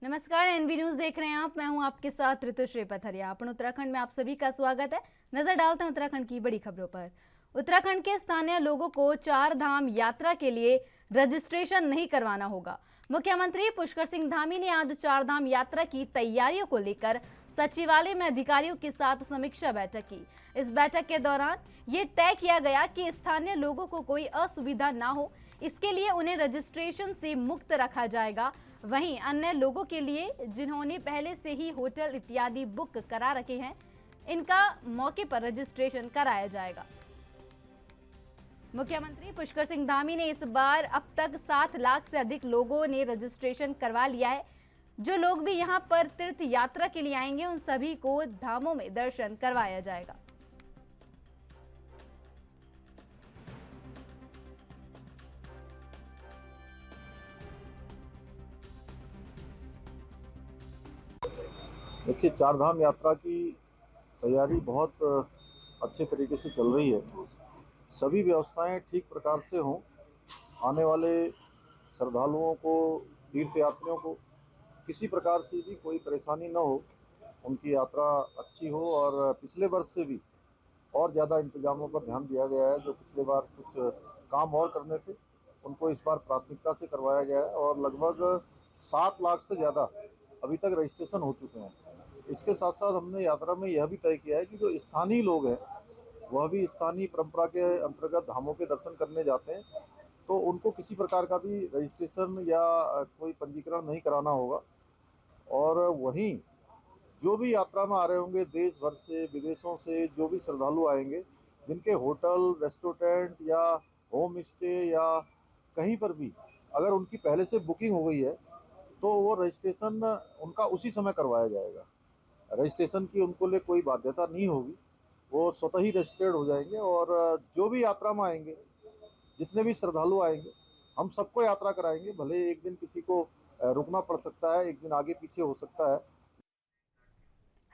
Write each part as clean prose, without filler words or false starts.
नमस्कार, NB news देख रहे हैं आप। मैं हूं आपके साथ ऋतुश्री पथरिया। अपन उत्तराखंड में आप सभी का स्वागत है। नजर डालते हैं उत्तराखंड की बड़ी खबरों पर। उत्तराखंड के स्थानीय लोगों को चार धाम यात्रा के लिए रजिस्ट्रेशन नहीं करवाना होगा। मुख्यमंत्री पुष्कर सिंह धामी ने आज चार धाम यात्रा की तैयारियों को लेकर सचिवालय में अधिकारियों के साथ समीक्षा बैठक की। इस बैठक के दौरान ये तय किया गया कि स्थानीय लोगों को कोई असुविधा ना हो, इसके लिए उन्हें रजिस्ट्रेशन से मुक्त रखा जाएगा। वहीं अन्य लोगों के लिए जिन्होंने पहले से ही होटल इत्यादि बुक करा रखे हैं, इनका मौके पर रजिस्ट्रेशन कराया जाएगा। मुख्यमंत्री पुष्कर सिंह धामी ने इस बार अब तक 7 लाख से अधिक लोगों ने रजिस्ट्रेशन करवा लिया है। जो लोग भी यहां पर तीर्थ यात्रा के लिए आएंगे, उन सभी को धामों में दर्शन करवाया जाएगा। देखिए, चार धाम यात्रा की तैयारी बहुत अच्छे तरीके से चल रही है। सभी व्यवस्थाएं ठीक प्रकार से हों, आने वाले श्रद्धालुओं को, तीर्थयात्रियों को किसी प्रकार से भी कोई परेशानी न हो, उनकी यात्रा अच्छी हो। और पिछले वर्ष से भी और ज़्यादा इंतजामों पर ध्यान दिया गया है। जो पिछले बार कुछ काम और करने थे, उनको इस बार प्राथमिकता से करवाया गया है और लगभग 7 लाख से ज़्यादा अभी तक रजिस्ट्रेशन हो चुके हैं। इसके साथ साथ हमने यात्रा में यह भी तय किया है कि जो स्थानीय लोग हैं, वह भी स्थानीय परंपरा के अंतर्गत धामों के दर्शन करने जाते हैं, तो उनको किसी प्रकार का भी रजिस्ट्रेशन या कोई पंजीकरण नहीं कराना होगा। और वहीं जो भी यात्रा में आ रहे होंगे, देश भर से, विदेशों से जो भी श्रद्धालु आएंगे, जिनके होटल, रेस्टोरेंट या होम स्टे या कहीं पर भी अगर उनकी पहले से बुकिंग हो गई है, तो वो रजिस्ट्रेशन उनका उसी समय करवाया जाएगा। रजिस्ट्रेशन की उनको लिए कोई बाध्यता नहीं होगी, वो स्वतः ही रजिस्टर्ड हो जाएंगे। और जो भी यात्रा में आएंगे, जितने भी श्रद्धालु आएंगे, हम सबको यात्रा कराएंगे। भले एक दिन किसी को रुकना पड़ सकता है, एक दिन आगे पीछे हो सकता है।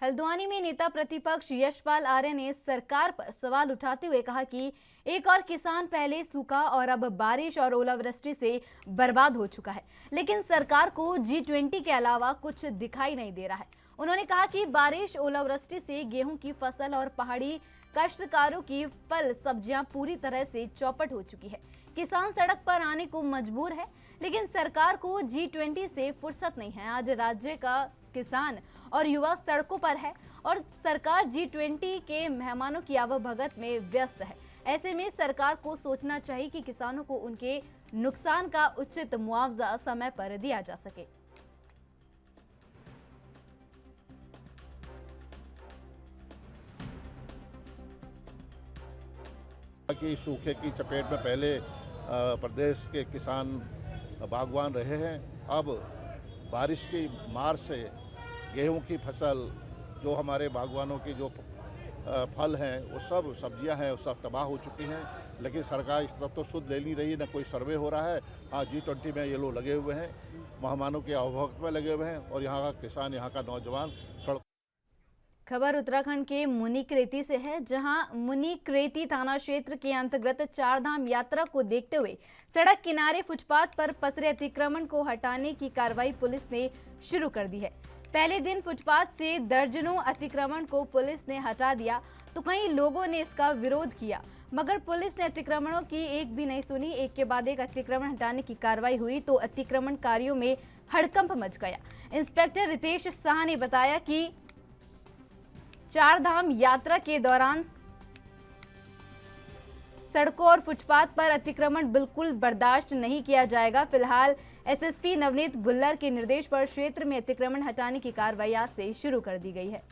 हल्द्वानी में नेता प्रतिपक्ष यशपाल आर्य ने सरकार पर सवाल उठाते हुए कहा कि एक और किसान पहले सूखा और अब बारिश और ओलावृष्टि से बर्बाद हो चुका है, लेकिन सरकार को G20 के अलावा कुछ दिखाई नहीं दे रहा है। उन्होंने कहा कि बारिश, ओलावृष्टि से गेहूं की फसल और पहाड़ी काश्तकारों की फल सब्जियां पूरी तरह से चौपट हो चुकी है। किसान सड़क पर आने को मजबूर है, लेकिन सरकार को G20 से फुर्सत नहीं है। आज राज्य का किसान और युवा सड़कों पर है और सरकार G20 के मेहमानों की आवभगत में व्यस्त है। ऐसे में सरकार को सोचना चाहिए कि किसानों को उनके नुकसान का उचित मुआवजा समय पर दिया जा सके। कि सूखे की चपेट में पहले प्रदेश के किसान बागवान रहे हैं। अब बारिश की मार से गेहूं की फसल, जो हमारे बागवानों की जो फल हैं, वो सब सब्जियां हैं, वो सब तबाह हो चुकी हैं। लेकिन सरकार इस तरफ तो सुध ले नहीं रही, न कोई सर्वे हो रहा है। हाँ, G20 में ये लोग लगे हुए हैं, मेहमानों के आवभगत में लगे हुए हैं और यहाँ का किसान, यहाँ का नौजवान सड़क। खबर उत्तराखंड के मुनीक्रेती से है, जहां मुनीक्रेती थाना क्षेत्र के अंतर्गत चारधाम यात्रा को देखते हुए सड़क किनारे फुटपाथ पर पसरे अतिक्रमण को हटाने की कार्रवाई पुलिस ने शुरू कर दी है। पहले दिन फुटपाथ से दर्जनों अतिक्रमण को पुलिस ने हटा दिया, तो कई लोगों ने इसका विरोध किया, मगर पुलिस ने अतिक्रमणों की एक भी नहीं सुनी। एक के बाद एक अतिक्रमण हटाने की कार्रवाई हुई तो अतिक्रमणकारियों में हड़कंप मच गया। इंस्पेक्टर रितेश शाह ने बताया कि चारधाम यात्रा के दौरान सड़कों और फुटपाथ पर अतिक्रमण बिल्कुल बर्दाश्त नहीं किया जाएगा। फिलहाल एसएसपी नवनीत भुल्लर के निर्देश पर क्षेत्र में अतिक्रमण हटाने की कार्रवाई आज से शुरू कर दी गई है।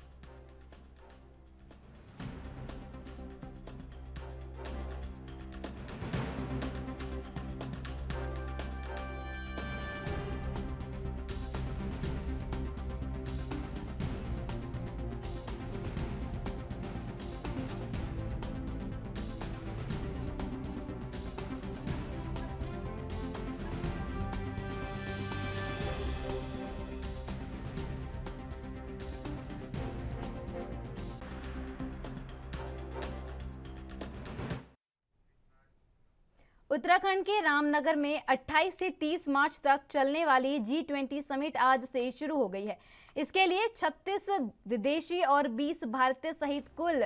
उत्तराखंड के रामनगर में 28 से 30 मार्च तक चलने वाली G20 समिट आज से शुरू हो गई है। इसके लिए 36 विदेशी और 20 भारतीय सहित कुल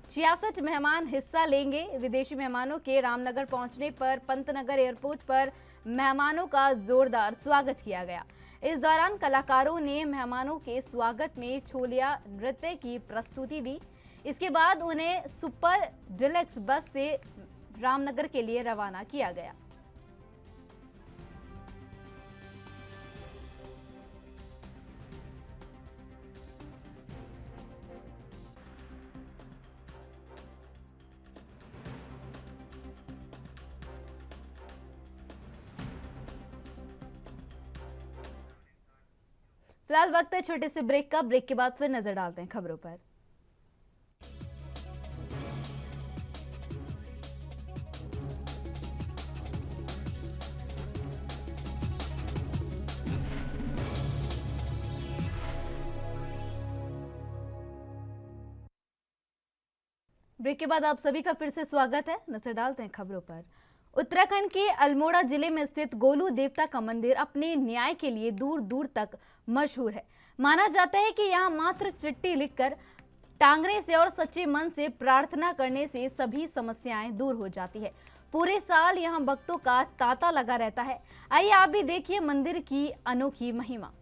66 मेहमान हिस्सा लेंगे। विदेशी मेहमानों के रामनगर पहुंचने पर पंतनगर एयरपोर्ट पर मेहमानों का जोरदार स्वागत किया गया। इस दौरान कलाकारों ने मेहमानों के स्वागत में छोलिया नृत्य की प्रस्तुति दी। इसके बाद उन्हें सुपर डिलक्स बस से रामनगर के लिए रवाना किया गया। फिलहाल वक्त है छोटे से ब्रेक का। ब्रेक के बाद फिर नजर डालते हैं खबरों पर। ब्रेक के बाद आप सभी का फिर से स्वागत है। नजर डालते हैं खबरों पर। उत्तराखंड के अल्मोड़ा जिले में स्थित गोलू देवता का मंदिर अपने न्याय के लिए दूर दूर तक मशहूर है। माना जाता है कि यहाँ मात्र चिट्ठी लिखकर टांगने से और सच्चे मन से प्रार्थना करने से सभी समस्याएं दूर हो जाती है। पूरे साल यहाँ भक्तों का तांता लगा रहता है। आइए आप भी देखिए मंदिर की अनोखी महिमा।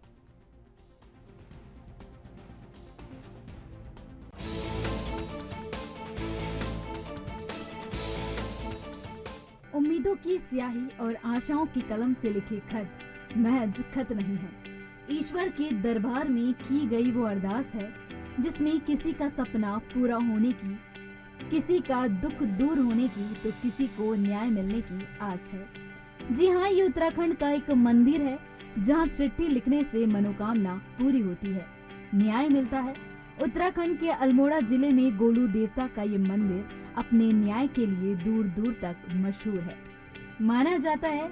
उम्मीदों की स्याही और आशाओं की कलम से लिखे खत महज खत नहीं है। ईश्वर के दरबार में की गई वो अरदास है जिसमें किसी का सपना पूरा होने की, किसी का दुख दूर होने की, तो किसी को न्याय मिलने की आस है। जी हाँ, ये उत्तराखंड का एक मंदिर है जहाँ चिट्ठी लिखने से मनोकामना पूरी होती है, न्याय मिलता है। उत्तराखंड के अल्मोड़ा जिले में गोलू देवता का ये मंदिर अपने न्याय के लिए दूर दूर तक मशहूर है। माना जाता है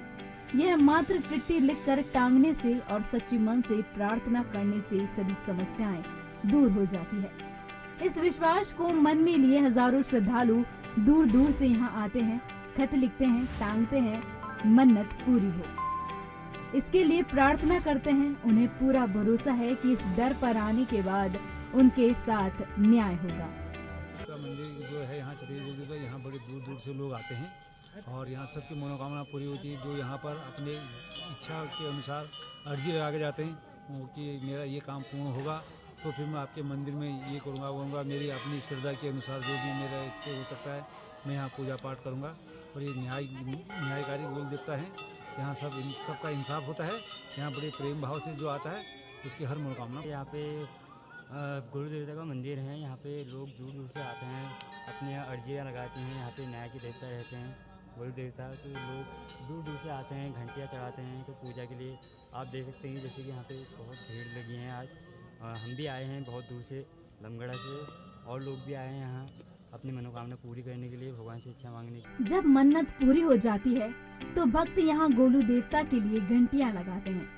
यह मात्र चिट्ठी लिखकर टांगने से और सच्चे मन से प्रार्थना करने से सभी समस्याएं दूर हो जाती है। इस विश्वास को मन में लिए हजारों श्रद्धालु दूर दूर से यहाँ आते हैं, खत लिखते हैं, टांगते हैं, मन्नत पूरी हो इसके लिए प्रार्थना करते हैं। उन्हें पूरा भरोसा है कि इस दर पर आने के बाद उनके साथ न्याय होगा। मंदिर जो है यहाँ छत्तीसगढ़, यहाँ बड़े दूर दूर से लोग आते हैं और यहाँ सबकी मनोकामना पूरी होती है। जो यहाँ पर अपने इच्छा के अनुसार अर्जी लगा के जाते हैं कि मेरा ये काम पूर्ण होगा तो फिर मैं आपके मंदिर में ये करूँगा, मेरी अपनी श्रद्धा के अनुसार जो भी मेरा इससे हो सकता है मैं यहाँ पूजा पाठ करूँगा। और ये न्यायकारी गोलू देवता है, यहाँ सबका इंसाफ होता है। यहाँ बड़े प्रेम भाव से जो आता है उसकी हर मनोकामना। यहाँ पे गोलू देवता का मंदिर है। यहाँ पे लोग दूर दूर से आते हैं, अपनी अर्जियाँ लगाते हैं। यहाँ पे न्याय के देवता रहते हैं गोलू देवता, तो लोग दूर दूर से आते हैं, घंटियाँ चढ़ाते हैं तो पूजा के लिए। आप देख सकते हैं जैसे कि यहाँ पे बहुत भीड़ लगी है आज। हम भी आए हैं बहुत दूर से, लमगड़ा से, और लोग भी आए हैं यहाँ अपनी मनोकामना पूरी करने के लिए, भगवान से इच्छा मांगने के लिए। जब मन्नत पूरी हो जाती है तो भक्त यहाँ गोलू देवता के लिए घंटियाँ लगाते हैं।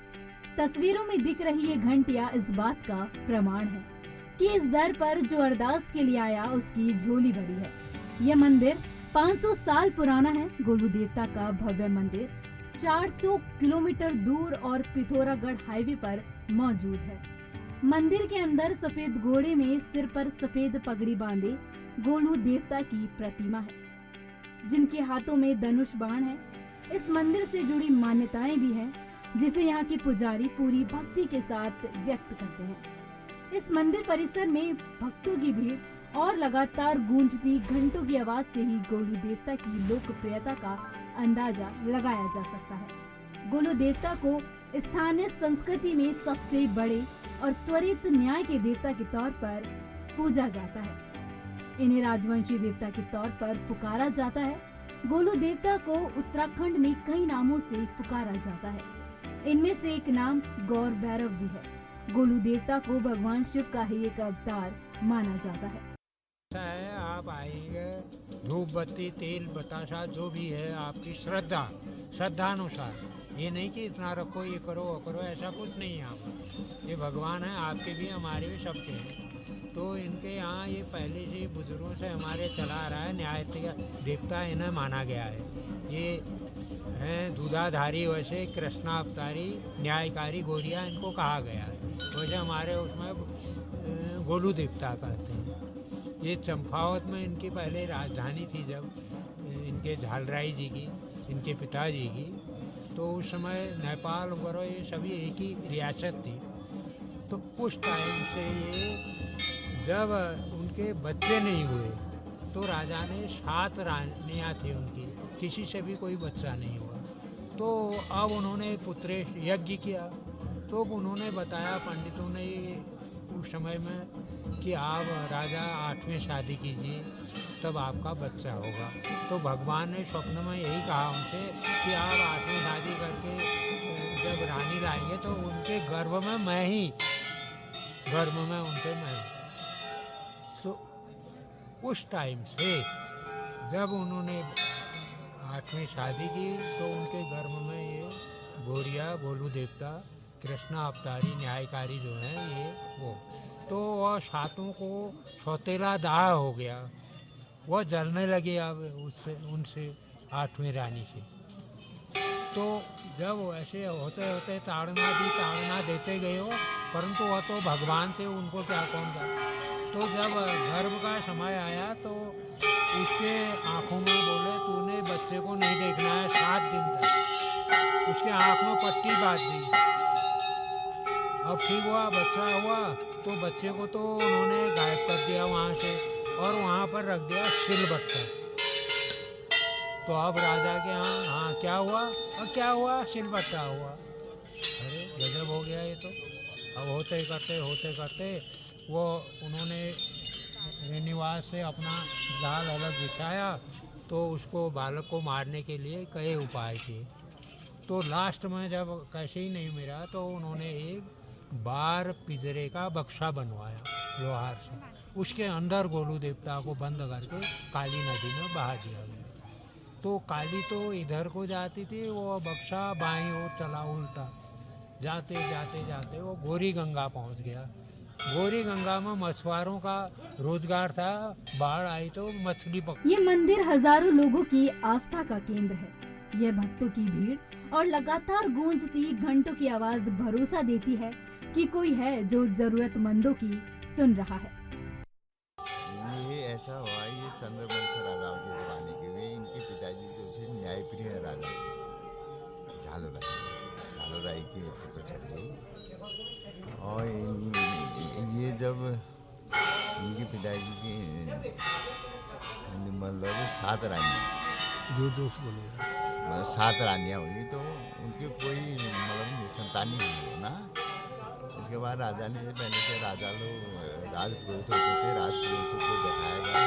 तस्वीरों में दिख रही ये घंटियाँ इस बात का प्रमाण है कि इस दर पर जो अरदास के लिए आया उसकी झोली भरी है। यह मंदिर 500 साल पुराना है। गोलू देवता का भव्य मंदिर 400 किलोमीटर दूर और पिथौरागढ़ हाईवे पर मौजूद है। मंदिर के अंदर सफेद घोड़े में सिर पर सफेद पगड़ी बांधे गोलू देवता की प्रतिमा है जिनके हाथों में धनुष बाण है। इस मंदिर से जुड़ी मान्यताएं भी हैं जिसे यहाँ के पुजारी पूरी भक्ति के साथ व्यक्त करते हैं। इस मंदिर परिसर में भक्तों की भीड़ और लगातार गूंजती घंटों की आवाज से ही गोलू देवता की लोकप्रियता का अंदाजा लगाया जा सकता है। गोलू देवता को स्थानीय संस्कृति में सबसे बड़े और त्वरित न्याय के देवता के तौर पर पूजा जाता है। इन्हें राजवंशी देवता के तौर पर पुकारा जाता है। गोलू देवता को उत्तराखंड में कई नामों से पुकारा जाता है। इनमें से एक नाम गौर भैरव भी है। गोलू देवता को भगवान शिव का ही एक अवतार माना जाता है। आप आएंगे, धूप बत्ती तेल बताशा जो भी है आपकी श्रद्धानुसार, ये नहीं कि इतना रखो ये करो वो करो, ऐसा कुछ नहीं है यहाँ पर। ये भगवान है, आपके भी हमारे भी सबके हैं। तो इनके यहाँ ये पहले से बुजुर्गों से हमारे चला आ रहा है। न्याय देवता इन्हें माना गया है। ये हैं दूधाधारी, वैसे कृष्णा अवतारी, न्यायकारी गोरिया इनको कहा गया है। वैसे हमारे उसमें गोलू देवता कहते हैं। ये चंपावत में इनकी पहले राजधानी थी, जब इनके झालराय जी की, इनके पिताजी की, तो उस समय नेपाल वगैरह ये सभी एक ही रियासत थी। तो उस टाइम से ये जब उनके बच्चे नहीं हुए तो राजा ने 7 रानियाँ थी उनकी, किसी से भी कोई बच्चा नहीं हुआ। तो अब उन्होंने पुत्रेश यज्ञ किया। तो उन्होंने बताया पंडितों ने उस समय में कि आप राजा 8वें शादी कीजिए, तब आपका बच्चा होगा। तो भगवान ने स्वप्न में यही कहा उनसे कि आप 8वें शादी करके जब रानी लाएंगे तो उनके गर्भ में मैं ही, गर्भ में उनके मैं। तो उस टाइम से जब उन्होंने 8वीं शादी की तो उनके गर्भ में ये गोरिया, गोलू देवता, कृष्णा अवतारी, न्यायकारी जो हैं ये वो, तो वह 7 को सौतेला दाह हो गया। वह जलने लगे अब उससे, उनसे 8वीं रानी से। तो जब ऐसे होते होते ताड़ना देते गए हो, परंतु वह तो भगवान से उनको क्या कौन था। तो जब गर्भ का समय आया तो उसके आँखों में बोले तूने बच्चे को नहीं देखना है 7 दिन तक। उसके आँख में पट्टी बांध दी। अब ठीक हुआ, बच्चा हुआ, तो बच्चे को तो उन्होंने गायब कर दिया वहाँ से और वहाँ पर रख दिया सिलबट्टा। तो अब राजा के यहाँ हाँ क्या हुआ, और क्या हुआ, सिलबट्टा हुआ। अरे गजब हो गया ये तो। अब होते करते वो उन्होंने निवास से अपना जाल अलग बिछाया, तो उसको बालक को मारने के लिए कई उपाय किए। तो लास्ट में जब कैसे ही नहीं मिला तो उन्होंने एक बार पिंजरे का बक्सा बनवाया लोहार से, उसके अंदर गोलू देवता को बंद करके काली नदी में बहा दिया गया। तो काली तो इधर को जाती थी, वो बक्सा बाईं ओर चला उल्टा, जाते जाते वो गौरी गंगा पहुंच गया। गौरी गंगा में मछुआरों का रोजगार था, बाढ़ आई तो मछली ये मंदिर हजारों लोगों की आस्था का केंद्र है। यह भक्तों की भीड़ और लगातार गूंजती घंटों की आवाज भरोसा देती है कि कोई है जो जरूरतमंदों की सुन रहा है। ये ऐसा हुआ, ये चंद्रवंश राजाओं के जमाने के हुए। इनके पिताजी जो थे न्यायप्रिय राजा झालराय के ऊपर चल गई। और ये जब इनके पिताजी की मतलब 7 रानियाँ, जो दोस्त बोले 7 रानियाँ हुई, तो उनकी कोई मतलब निसंतानी नहीं हो ना। उसके बाद राजा ने, पहले से राजा लोग राजपुरोहित होते थे, राजपुरोहित को दिखाया गया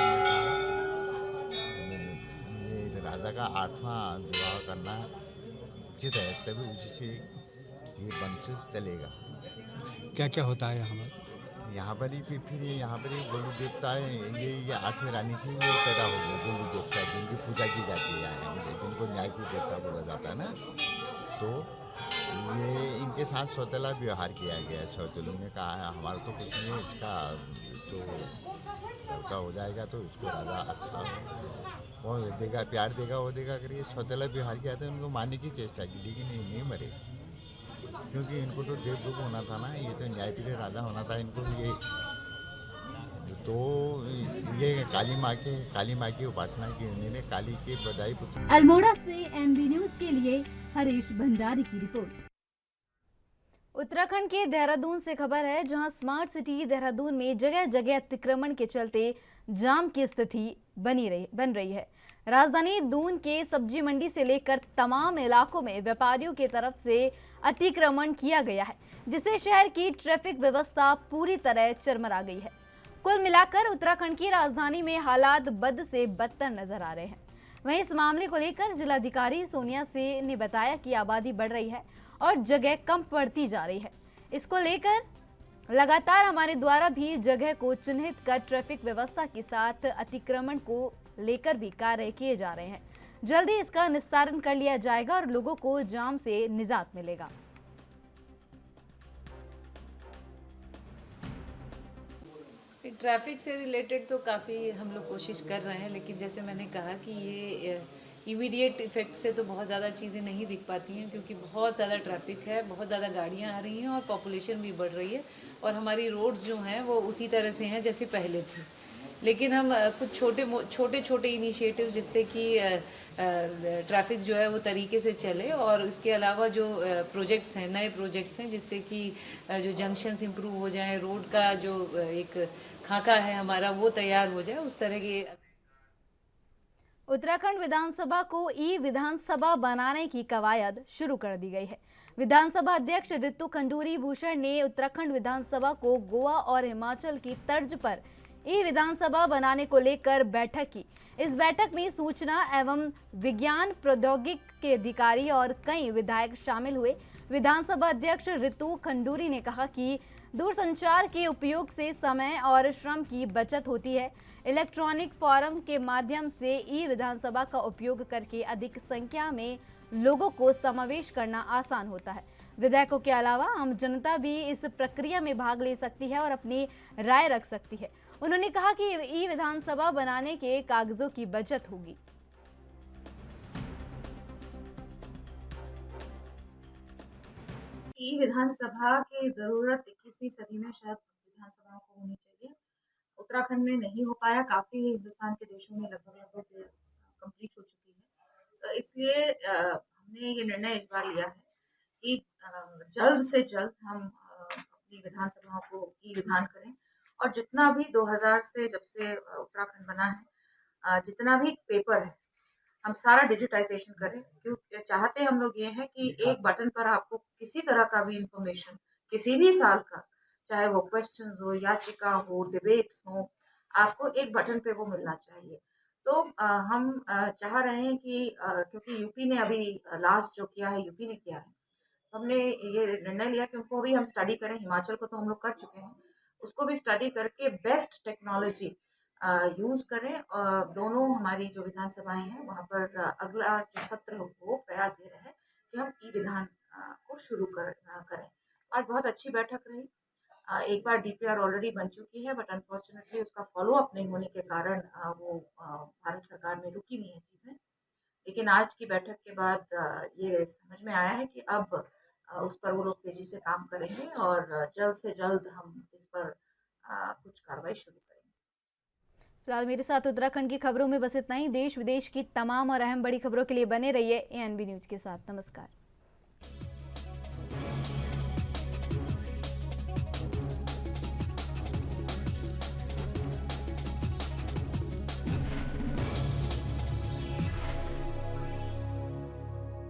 ये राजा का 8वां विवाह करना उचित है, तभी उसी से ये वंश चलेगा। क्या क्या होता है यहाँ पर ही फिर यहाँ पर ही गोलू देवता है, ये 8वीं रानी से ये पैदा हो गए गोलू देवता, जिनकी पूजा की जाती है यहाँ, जिनको न्याय की देवता बोला जाता है ना। तो ये इनके साथ सौतेला व्यवहार किया गया है। सौतेलों ने कहा है हमारा तो कुछ नहीं है, इसका जो लड़का हो जाएगा तो उसको राजा अच्छा वो देगा, प्यार देगा, वो देगा करके सौतेला व्यवहार किया था। उनको मारने की चेष्टा की, लेकिन नहीं मरे, क्योंकि इनको तो देवलोक होना था ना, ये तो न्यायप्रिय राजा होना था इनको। ये काली माँ की उपासना की उन्होंने, काली के बधाई पुत्र। अल्मोड़ा से एनबी न्यूज के लिए हरीश भंडारी की रिपोर्ट। उत्तराखंड के देहरादून से खबर है, जहां स्मार्ट सिटी देहरादून में जगह जगह अतिक्रमण के चलते जाम की स्थिति बन रही है। राजधानी दून के सब्जी मंडी से लेकर तमाम इलाकों में व्यापारियों की तरफ से अतिक्रमण किया गया है, जिससे शहर की ट्रैफिक व्यवस्था पूरी तरह चरमरा गई है। कुल मिलाकर उत्तराखंड की राजधानी में हालात बद से बदतर नजर आ रहे हैं। वहीं इस मामले को लेकर जिलाधिकारी सोनिया से ने बताया कि आबादी बढ़ रही है और जगह कम पड़ती जा रही है। इसको लेकर लगातार हमारे द्वारा भी जगह को चिन्हित कर ट्रैफिक व्यवस्था के साथ अतिक्रमण को लेकर भी कार्य किए जा रहे हैं। जल्दी इसका निस्तारण कर लिया जाएगा और लोगों को जाम से निजात मिलेगा। ट्रैफिक से रिलेटेड तो काफ़ी हम लोग कोशिश कर रहे हैं, लेकिन जैसे मैंने कहा कि ये इमीडिएट इफेक्ट से तो बहुत ज़्यादा चीज़ें नहीं दिख पाती हैं, क्योंकि बहुत ज़्यादा ट्रैफिक है, बहुत ज़्यादा गाड़ियाँ आ रही हैं और पॉपुलेशन भी बढ़ रही है, और हमारी रोड्स जो हैं वो उसी तरह से हैं जैसे पहले थी। लेकिन हम कुछ छोटे छोटे इनिशिएटिव, जिससे कि ट्रैफिक जो है वो तरीके से चले, और इसके अलावा जो प्रोजेक्ट्स हैं, नए प्रोजेक्ट्स हैं, जिससे कि जो जंक्शंस इंप्रूव हो जाएं, रोड का जो एक खाका है हमारा वो तैयार हो जाए, उस तरह के। उत्तराखंड विधानसभा को ई विधानसभा बनाने की कवायद शुरू कर दी गई है। विधानसभा अध्यक्ष रितु खंडूरी भूषण ने उत्तराखंड विधानसभा को गोवा और हिमाचल की तर्ज पर ई विधानसभा बनाने को लेकर बैठक की। इस बैठक में सूचना एवं विज्ञान प्रौद्योगिकी के अधिकारी और कई विधायक शामिल हुए। विधानसभा अध्यक्ष रितु खंडूरी ने कहा कि दूरसंचार के उपयोग से समय और श्रम की बचत होती है। इलेक्ट्रॉनिक फॉर्म के माध्यम से ई विधानसभा का उपयोग करके अधिक संख्या में लोगों को समावेश करना आसान होता है। विधायकों के अलावा आम जनता भी इस प्रक्रिया में भाग ले सकती है और अपनी राय रख सकती है। उन्होंने कहा कि ई विधानसभा बनाने के कागजों की बचत होगी। ई विधानसभा की जरूरत 21वीं सदी में शायद विधानसभाओं को होनी चाहिए। उत्तराखंड में नहीं हो पाया, काफी हिंदुस्तान के देशों में लगभग कंप्लीट हो चुकी है। तो इसलिए हमने ये निर्णय इस बार लिया है कि जल्द से जल्द हम अपनी विधानसभाओं को ई विधान करें, और जितना भी 2000 से जब से उत्तराखंड बना है, जितना भी पेपर है हम सारा डिजिटाइजेशन करें। क्यों चाहते हम लोग ये हैं कि एक बटन पर आपको किसी तरह का भी इंफॉर्मेशन, किसी भी साल का, चाहे वो क्वेश्चंस हो, याचिका हो, डिबेट्स हो, आपको एक बटन पे वो मिलना चाहिए। तो हम चाह रहे हैं कि क्योंकि यूपी ने अभी लास्ट जो किया है, यूपी ने किया है, तो हमने ये निर्णय लिया कि उनको भी हम स्टडी करें। हिमाचल को तो हम लोग कर चुके हैं, उसको भी स्टडी करके बेस्ट टेक्नोलॉजी यूज करें। दोनों हमारी जो विधानसभाएं हैं वहाँ पर अगला जो सत्र हो वो प्रयास ये रहे कि हम ई विधान को शुरू करें। आज बहुत अच्छी बैठक रही। एक बार डीपीआर ऑलरेडी बन चुकी है, बट अनफॉर्चुनेटली उसका फॉलो अप नहीं होने के कारण वो भारत सरकार में रुकी हुई है चीज़ें। लेकिन आज की बैठक के बाद ये समझ में आया है कि अब उस पर वो लोग तेजी से काम करेंगे, और जल्द से जल्द हम इस पर कुछ कार्रवाई शुरू करेंगे। फिलहाल मेरे साथ उत्तराखंड की खबरों में बस इतना ही। देश विदेश की तमाम और अहम बड़ी खबरों के लिए बने रहिए एएनबी न्यूज के साथ। नमस्कार।